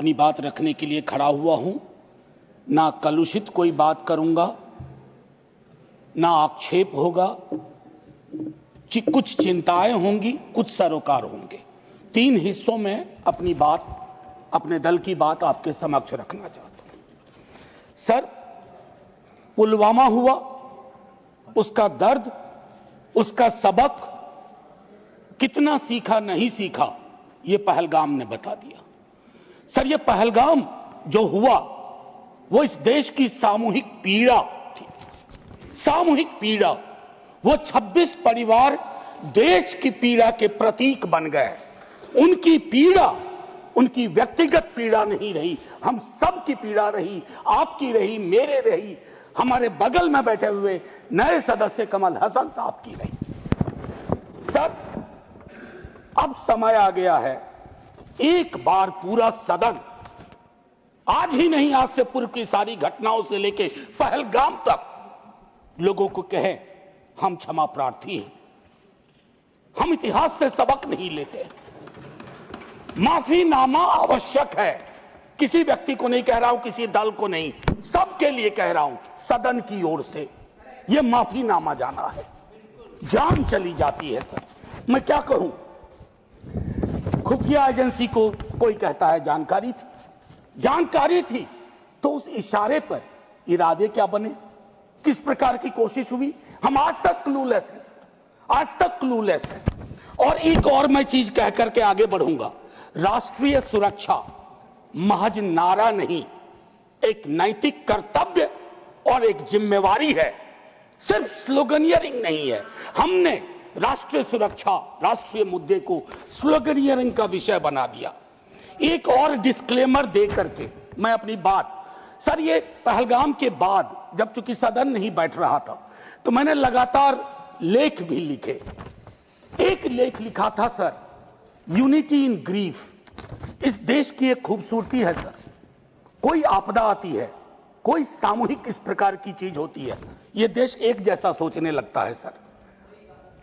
अपनी बात रखने के लिए खड़ा हुआ हूं। ना कलुषित कोई बात करूंगा, ना आक्षेप होगा, कुछ चिंताएं होंगी, कुछ सरोकार होंगे। 3 हिस्सों में अपनी बात, अपने दल की बात आपके समक्ष रखना चाहता हूं। सर, पुलवामा हुआ, उसका दर्द, उसका सबक कितना सीखा नहीं सीखा, यह पहलगाम ने बता दिया। सर, यह पहलगाम जो हुआ वो इस देश की सामूहिक पीड़ा थी, सामूहिक पीड़ा। वो 26 परिवार देश की पीड़ा के प्रतीक बन गए। उनकी पीड़ा उनकी व्यक्तिगत पीड़ा नहीं रही, हम सब की पीड़ा रही, आपकी रही, मेरे रही, हमारे बगल में बैठे हुए नए सदस्य कमल हसन साहब की रही। सर, अब समय आ गया है, एक बार पूरा सदन, आज ही नहीं, आज से पूर्व की सारी घटनाओं से लेके पहलगाम तक लोगों को कहे हम क्षमा प्रार्थी हैं, हम इतिहास से सबक नहीं लेते। माफीनामा आवश्यक है। किसी व्यक्ति को नहीं कह रहा हूं, किसी दल को नहीं, सबके लिए कह रहा हूं, सदन की ओर से यह माफीनामा जाना है। जान चली जाती है। सर, मैं क्या कहूं, खुफिया एजेंसी को कोई कहता है जानकारी थी, जानकारी थी तो उस इशारे पर इरादे क्या बने, किस प्रकार की कोशिश हुई, हम आज तक क्लूलेस हैं सर, आज तक क्लूलेस हैं। और एक और मैं चीज कह करके आगे बढ़ूंगा, राष्ट्रीय सुरक्षा महज नारा नहीं, एक नैतिक कर्तव्य और एक जिम्मेवारी है, सिर्फ स्लोगनियरिंग नहीं है। हमने राष्ट्रीय सुरक्षा, राष्ट्रीय मुद्दे को स्लोगनियरिंग का विषय बना दिया। एक और डिस्क्लेमर दे करके मैं अपनी बात, सर, ये पहलगाम के बाद जब चूंकि सदन नहीं बैठ रहा था तो मैंने लगातार लेख भी लिखे। एक लेख लिखा था सर, यूनिटी इन ग्रीफ। इस देश की एक खूबसूरती है सर, कोई आपदा आती है, कोई सामूहिक इस प्रकार की चीज होती है, यह देश एक जैसा सोचने लगता है सर,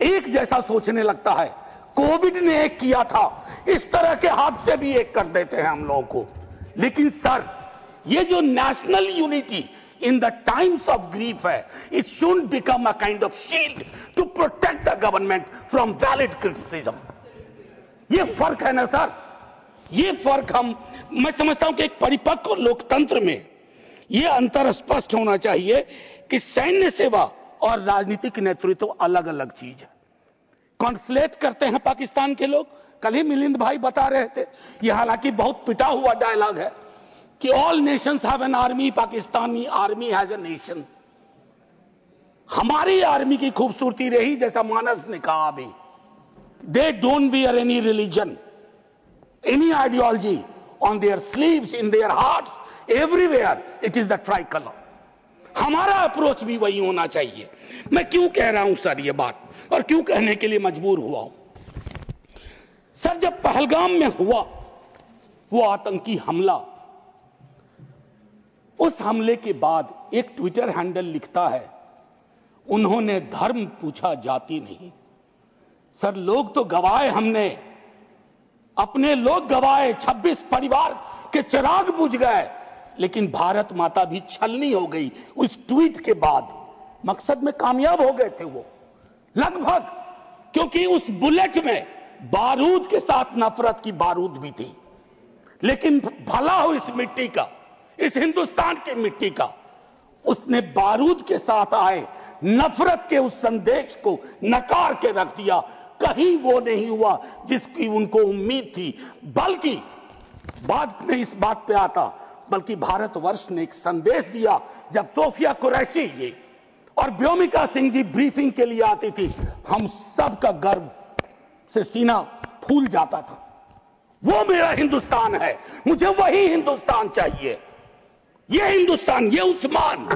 एक जैसा सोचने लगता है। कोविड ने एक किया था, इस तरह के हादसे भी एक कर देते हैं हम लोगों को। लेकिन सर, ये जो national unity in the times of grief है, it should become a kind of shield to protect the government from valid criticism. ये फर्क है ना सर, ये फर्क मैं समझता हूं कि एक परिपक्व लोकतंत्र में यह अंतर स्पष्ट होना चाहिए कि सैन्य सेवा और राजनीतिक नेतृत्व अलग अलग चीज है। कॉन्फ्लेट करते हैं पाकिस्तान के लोग। कल ही मिलिंद भाई बता रहे थे, यह हालांकि बहुत पिटा हुआ डायलॉग है कि all Nations have an army, Pakistani army has a nation. हमारी आर्मी की खूबसूरती रही, जैसा मानस ने कहा अभी, they don't wear any religion, any ideology on their sleeves, in their hearts, everywhere it is the try colour. हमारा अप्रोच भी वही होना चाहिए। मैं क्यों कह रहा हूं सर ये बात, और क्यों कहने के लिए मजबूर हुआ हूं सर, जब पहलगाम में हुआ वो आतंकी हमला, उस हमले के बाद एक ट्विटर हैंडल लिखता है, उन्होंने धर्म पूछा, जाति नहीं। सर, लोग तो गवाए, हमने अपने लोग गवाए, 26 परिवार के चिराग बुझ गए, लेकिन भारत माता भी छलनी हो गई उस ट्वीट के बाद। मकसद में कामयाब हो गए थे वो लगभग, क्योंकि उस बुलेट में बारूद के साथ नफरत की बारूद भी थी। लेकिन भला हो इस मिट्टी का, इस हिंदुस्तान की मिट्टी का, उसने बारूद के साथ आए नफरत के उस संदेश को नकार के रख दिया। कहीं वो नहीं हुआ जिसकी उनको उम्मीद थी, बल्कि बाद में इस बात पे आता, बल्कि भारतवर्ष ने एक संदेश दिया। जब सोफिया कुरैशी ये और व्योमिका सिंह जी ब्रीफिंग के लिए आती थी, हम सब का गर्व से सीना फूल जाता था। वो मेरा हिंदुस्तान है, मुझे वही हिंदुस्तान चाहिए। ये हिंदुस्तान, ये उस्मान,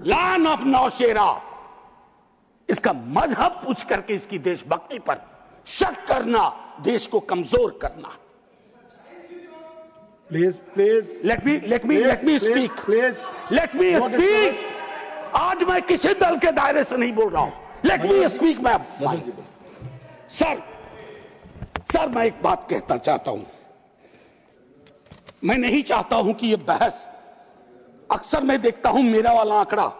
लैंड ऑफ नौशेरा, इसका मजहब पूछ करके इसकी देशभक्ति पर शक करना देश को कमजोर करना। Please, let me speak. Let me speak. आज मैं किसी दल के दायरे से नहीं बोल रहा हूं। Let me speak, मैं सर मैं एक बात कहना चाहता हूं। मैं नहीं चाहता हूं कि यह बहस, अक्सर मैं देखता हूं मेरा वाला आंकड़ा,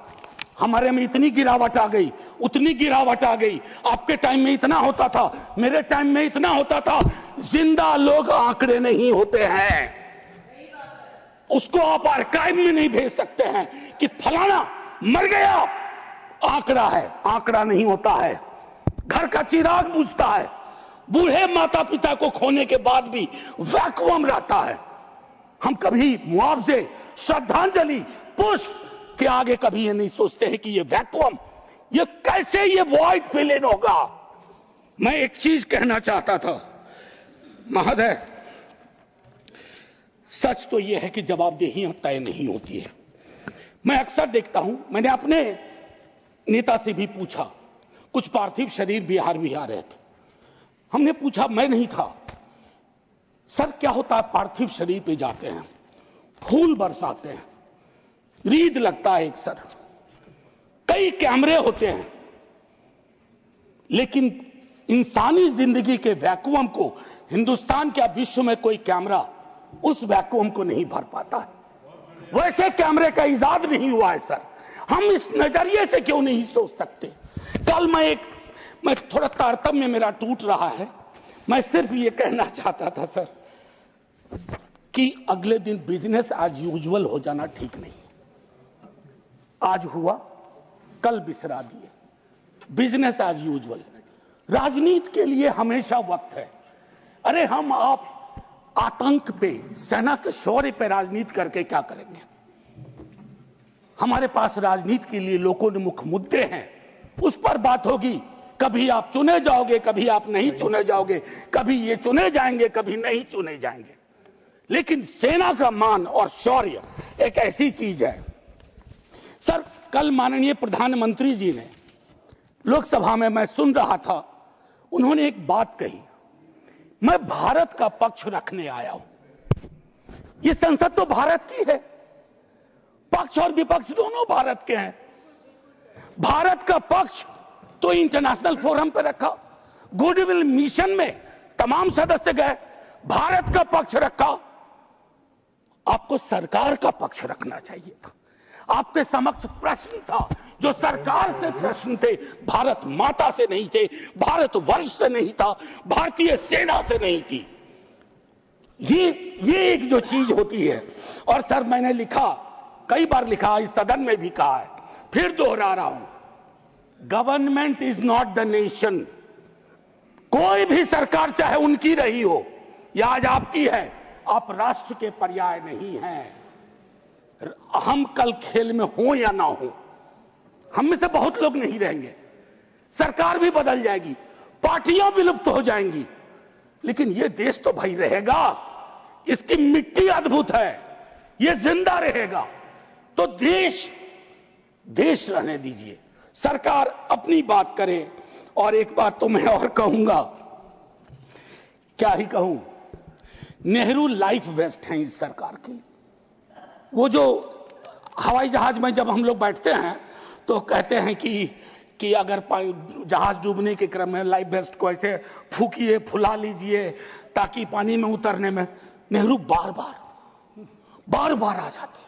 हमारे में इतनी गिरावट आ गई, उतनी गिरावट आ गई, आपके टाइम में इतना होता था, मेरे टाइम में इतना होता था। जिंदा लोग आंकड़े नहीं होते हैं, उसको आप आर्काइव में नहीं भेज सकते हैं कि फलाना मर गया, आंकड़ा है, आंकड़ा नहीं होता है। घर का चिराग बुझता है, बूढ़े माता पिता को खोने के बाद भी वैक्यूम रहता है। हम कभी मुआवजे, श्रद्धांजलि, पुष्प के आगे कभी ये नहीं सोचते हैं कि ये वैक्यूम, ये कैसे ये वॉइड फिल इन होगा। मैं एक चीज कहना चाहता था महोदय, सच तो यह है कि जवाबदेही तय नहीं होती है। मैं अक्सर देखता हूं, मैंने अपने नेता से भी पूछा, कुछ पार्थिव शरीर बिहार भी आ रहे थे, हमने पूछा, मैं नहीं था, सर क्या होता है, पार्थिव शरीर पे जाते हैं, फूल बरसाते हैं, रीद लगता है एक सर, कई कैमरे होते हैं, लेकिन इंसानी जिंदगी के वैक्यूम को हिंदुस्तान क्या विश्व में कोई कैमरा उस वैक्यूम को नहीं भर पाता है। वैसे कैमरे का इजाद नहीं हुआ है सर, हम इस नजरिए से क्यों नहीं सोच सकते। कल मैं थोड़ा तारतम्य मेरा टूट रहा है, मैं सिर्फ ये कहना चाहता था सर कि अगले दिन बिजनेस एज यूजुअल हो जाना ठीक नहीं। आज हुआ, कल बिसरा दिए, बिजनेस एज यूजुअल। राजनीति के लिए हमेशा वक्त है। अरे हम आप आतंक पे, सेना के शौर्य पे राजनीति करके क्या करेंगे। हमारे पास राजनीति के लिए लोकोन्मुख मुद्दे हैं, उस पर बात होगी। कभी आप चुने जाओगे, कभी आप नहीं चुने जाओगे, कभी ये चुने जाएंगे, कभी नहीं चुने जाएंगे। लेकिन सेना का मान और शौर्य एक ऐसी चीज है। सर कल माननीय प्रधानमंत्री जी ने लोकसभा में, मैं सुन रहा था, उन्होंने एक बात कही, मैं भारत का पक्ष रखने आया हूं। ये संसद तो भारत की है, पक्ष और विपक्ष दोनों भारत के हैं। भारत का पक्ष तो इंटरनेशनल फोरम पे रखा, गुडविल मिशन में तमाम सदस्य गए, भारत का पक्ष रखा। आपको सरकार का पक्ष रखना चाहिए था। आपके समक्ष प्रश्न था, जो सरकार से प्रश्न थे, भारत माता से नहीं थे, भारत वर्ष से नहीं था, भारतीय सेना से नहीं थी। ये एक जो चीज होती है। और सर मैंने लिखा, कई बार लिखा, इस सदन में भी कहा है, फिर दोहरा रहा हूं, government is not the nation. कोई भी सरकार चाहे उनकी रही हो या आज आपकी है, आप राष्ट्र के पर्याय नहीं हैं। हम कल खेल में हो या ना हो, हम में से बहुत लोग नहीं रहेंगे, सरकार भी बदल जाएगी, पार्टियां विलुप्त हो जाएंगी, लेकिन ये देश तो भाई रहेगा। इसकी मिट्टी अद्भुत है, ये जिंदा रहेगा। तो देश रहने दीजिए, सरकार अपनी बात करे। और एक बात तो मैं और कहूंगा, क्या ही कहूं, नेहरू लाइफ वेस्ट हैं इस सरकार की। वो जो हवाई जहाज में जब हम लोग बैठते हैं तो कहते हैं कि अगर जहाज डूबने के क्रम में लाइफ वेस्ट को ऐसे फूकिए, फुला लीजिए ताकि पानी में उतरने में, नेहरू बार बार आ जाते हैं।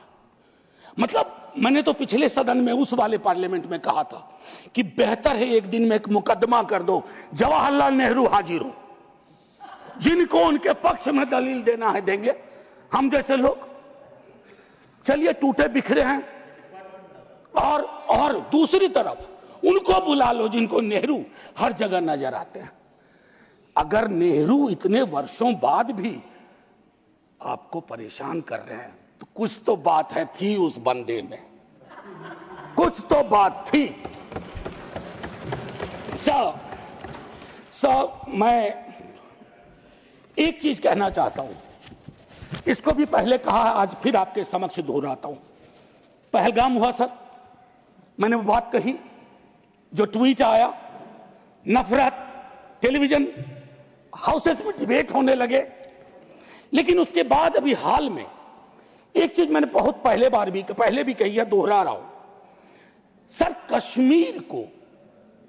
मतलब मैंने तो पिछले सदन में, उस वाले पार्लियामेंट में कहा था कि बेहतर है एक दिन में एक मुकदमा कर दो, जवाहरलाल नेहरू हाजिर हो, जिनको उनके पक्ष में दलील देना है देंगे, हम जैसे लोग चलिए टूटे बिखरे हैं। और दूसरी तरफ उनको बुला लो जिनको नेहरू हर जगह नजर आते हैं। अगर नेहरू इतने वर्षों बाद भी आपको परेशान कर रहे हैं तो कुछ तो बात है, थी उस बंदे में, कुछ तो बात थी। मैं एक चीज कहना चाहता हूं, इसको भी पहले कहा, आज फिर आपके समक्ष दोहराता हूं। पहलगाम हुआ सर, मैंने वो बात कही, जो ट्वीट आया, नफरत, टेलीविजन हाउसेस में डिबेट होने लगे। लेकिन उसके बाद अभी हाल में एक चीज मैंने बहुत पहले भी कही है, दोहरा रहा हूं। सर कश्मीर को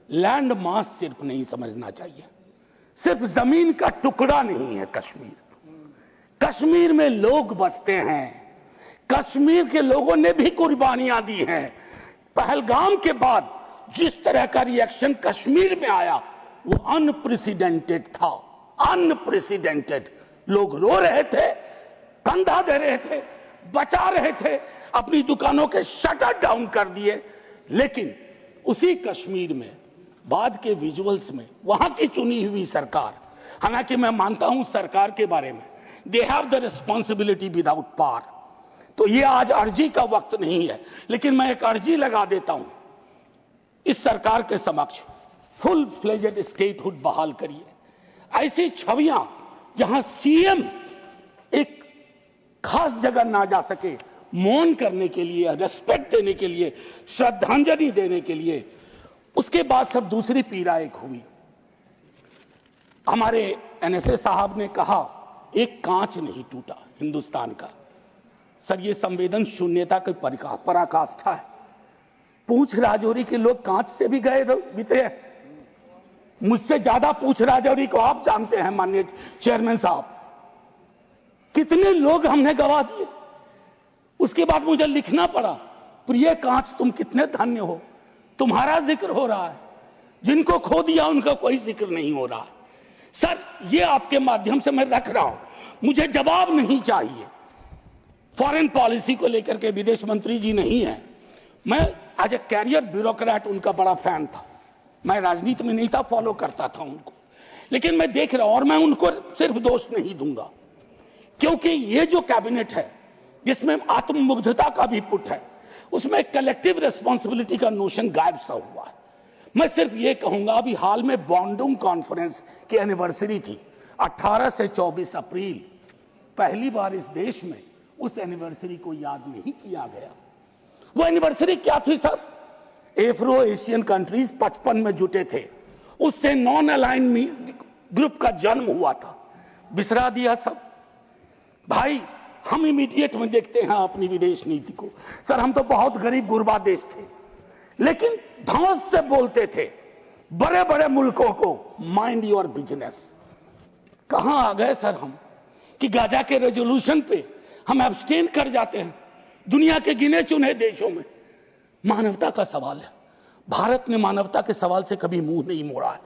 लैंड मास सिर्फ नहीं समझना चाहिए, सिर्फ जमीन का टुकड़ा नहीं है कश्मीर। कश्मीर में लोग बसते हैं, कश्मीर के लोगों ने भी कुर्बानियां दी हैं। पहलगाम के बाद जिस तरह का रिएक्शन कश्मीर में आया वो अनप्रेसिडेंटेड था, अनप्रेसिडेंटेड। लोग रो रहे थे, कंधा दे रहे थे, बचा रहे थे, अपनी दुकानों के शटर डाउन कर दिए। लेकिन उसी कश्मीर में बाद के विजुअल्स में वहां की चुनी हुई सरकार, हालांकि मैं मानता हूं सरकार के बारे में, they have the responsibility without power, तो ये आज अर्जी का वक्त नहीं है, लेकिन मैं एक अर्जी लगा देता हूं इस सरकार के समक्ष, फुल फ्लेजेड स्टेटहुड बहाल करिए। ऐसी छवियां जहां सीएम एक खास जगह ना जा सके, मौन करने के लिए, रेस्पेक्ट देने के लिए, श्रद्धांजलि देने के लिए, उसके बाद सब दूसरी पीड़ा एक हुई। हमारे एनएसए साहब ने कहा एक कांच नहीं टूटा हिंदुस्तान का। सर ये संवेदन शून्यता की पराकाष्ठा है। पूंछ राजौरी के लोग कांच से भी गए बीते हैं। मुझसे ज्यादा पूंछ राजौरी को आप जानते हैं माननीय चेयरमैन साहब, कितने लोग हमने गवा दिए। उसके बाद मुझे लिखना पड़ा, प्रिय कांच तुम कितने धन्य हो, तुम्हारा जिक्र हो रहा है, जिनको खो दिया उनका कोई जिक्र नहीं हो रहा। सर ये आपके माध्यम से मैं रख रहा हूं, मुझे जवाब नहीं चाहिए। फॉरेन पॉलिसी को लेकर के विदेश मंत्री जी नहीं है, मैं एज ए कैरियर ब्यूरोक्रेट उनका बड़ा फैन था। मैं राजनीति में नहीं था, फॉलो करता था उनको, लेकिन मैं देख रहा हूं और मैं उनको सिर्फ दोष नहीं दूंगा, क्योंकि ये जो कैबिनेट है जिसमें आत्ममुग्धता का भी पुट है, उसमें कलेक्टिव रिस्पॉन्सिबिलिटी का नोशन गायब सा हुआ है। मैं सिर्फ ये कहूंगा, अभी हाल में बॉन्डुंग कॉन्फ्रेंस की एनिवर्सरी थी 18 से 24 अप्रैल, पहली बार इस देश में उस एनिवर्सरी को याद नहीं किया गया। वो एनिवर्सरी क्या थी सर? एफ्रो एशियन कंट्रीज 55 में जुटे थे, उससे नॉन अलाइन ग्रुप का जन्म हुआ था। बिसरा दिया सब भाई। हम इमीडिएट में देखते हैं अपनी विदेश नीति को। सर हम तो बहुत गरीब गुरबा देश थे, लेकिन धौंस से बोलते थे बड़े बड़े मुल्कों को, माइंड योर बिजनेस। कहां आ गए सर हम कि गाजा के रेजोल्यूशन पे हम एब्सटेन कर जाते हैं दुनिया के गिने चुने देशों में। मानवता का सवाल है, भारत ने मानवता के सवाल से कभी मुंह नहीं मोड़ा है।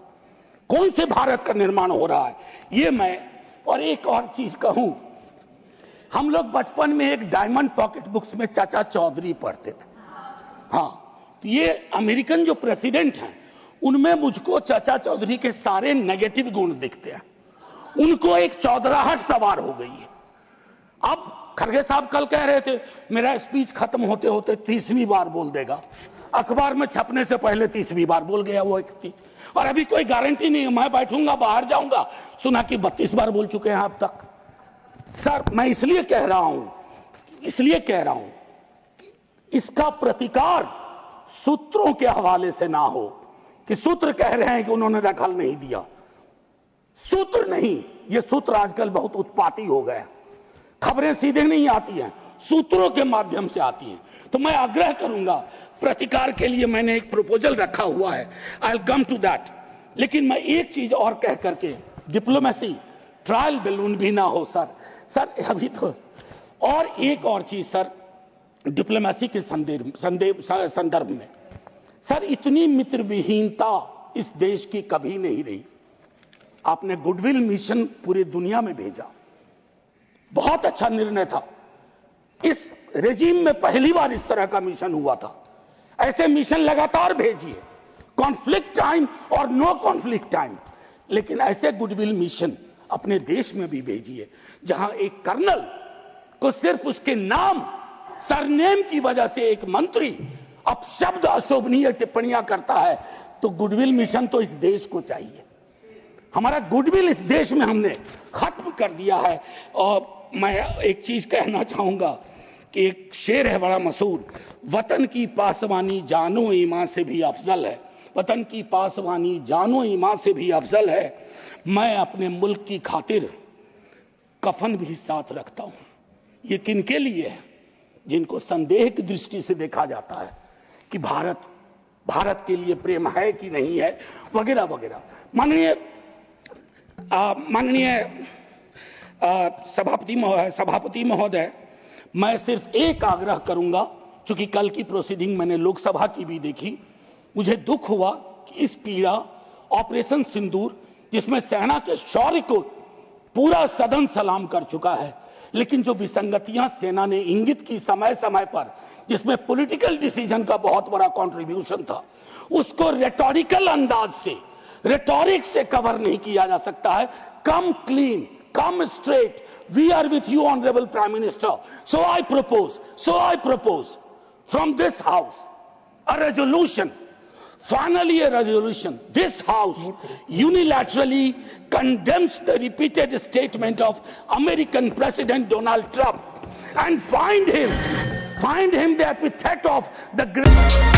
कौन से भारत का निर्माण हो रहा है ये मैं, और एक और चीज कहूं, हम लोग बचपन में एक डायमंड पॉकेट बुक्स में चाचा चौधरी पढ़ते थे। हाँ, ये अमेरिकन जो प्रेसिडेंट हैं उनमें मुझको चाचा चौधरी के सारे नेगेटिव गुण दिखते हैं। उनको एक चौधराहट सवार हो गई है। अब खड़गे साहब कल कह रहे थे मेरा स्पीच खत्म होते होते 30वीं बार बोल देगा, अखबार में छपने से पहले 30वीं बार बोल गया वो व्यक्ति, और अभी कोई गारंटी नहीं है, मैं बैठूंगा बाहर जाऊंगा सुना कि 32 बार बोल चुके हैं अब तक। सर मैं इसलिए कह रहा हूं इसका प्रतिकार सूत्रों के हवाले से ना हो कि सूत्र कह रहे हैं कि उन्होंने दखल नहीं दिया। सूत्र नहीं, ये सूत्र आजकल बहुत उत्पाती हो गए, खबरें सीधे नहीं आती हैं, सूत्रों के माध्यम से आती हैं। तो मैं आग्रह करूंगा, प्रतिकार के लिए मैंने एक प्रपोजल रखा हुआ है, I will come to that. लेकिन मैं एक चीज और कह करके, डिप्लोमेसी ट्रायल बैलून भी ना हो सर अभी तो। और एक और चीज सर, डिप्लोमेसी के संदर्भ में सर, इतनी मित्र विहीनता इस देश की कभी नहीं रही। आपने गुडविल मिशन पूरी दुनिया में भेजा, बहुत अच्छा निर्णय था। इस रेजिम में पहली बार इस तरह का मिशन हुआ था। ऐसे मिशन लगातार भेजिए, कॉन्फ्लिक्ट टाइम और नो कॉन्फ्लिक्ट टाइम, लेकिन ऐसे गुडविल मिशन अपने देश में भी भेजिए जहां एक कर्नल को सिर्फ उसके नाम सरनेम की वजह से एक मंत्री अपशब्द अशोभनीय टिप्पणियां करता है। तो गुडविल मिशन तो इस देश को चाहिए। हमारा गुडविल इस देश में हमने खत्म कर दिया है। और मैं एक चीज कहना चाहूंगा कि एक शेर है बड़ा मशहूर, वतन की पासवानी जानो ईमान से भी अफजल है, वतन की पासवानी जानो ईमान से भी अफजल है। मैं अपने मुल्क की खातिर कफन भी साथ रखता हूं। ये किनके लिए है? जिनको संदेह की दृष्टि से देखा जाता है कि भारत के लिए प्रेम है कि नहीं है, वगैरह वगैरह। माननीय सभापति महोदय, मैं सिर्फ एक आग्रह करूंगा, चूंकि कल की प्रोसीडिंग मैंने लोकसभा की भी देखी, मुझे दुख हुआ कि इस पीड़ा ऑपरेशन सिंदूर, जिसमें सेना के शौर्य को पूरा सदन सलाम कर चुका है, लेकिन जो विसंगतियां सेना ने इंगित की समय समय पर, जिसमें पॉलिटिकल डिसीजन का बहुत बड़ा कंट्रीब्यूशन था, उसको रेटोरिकल अंदाज से, रेटोरिक से कवर नहीं किया जा सकता है। कम clean, come straight. We are with you, Honorable Prime Minister. So I propose from this House a resolution, finally a resolution. This House unilaterally condemns the repeated statement of American President Donald Trump and find him the epithet of the great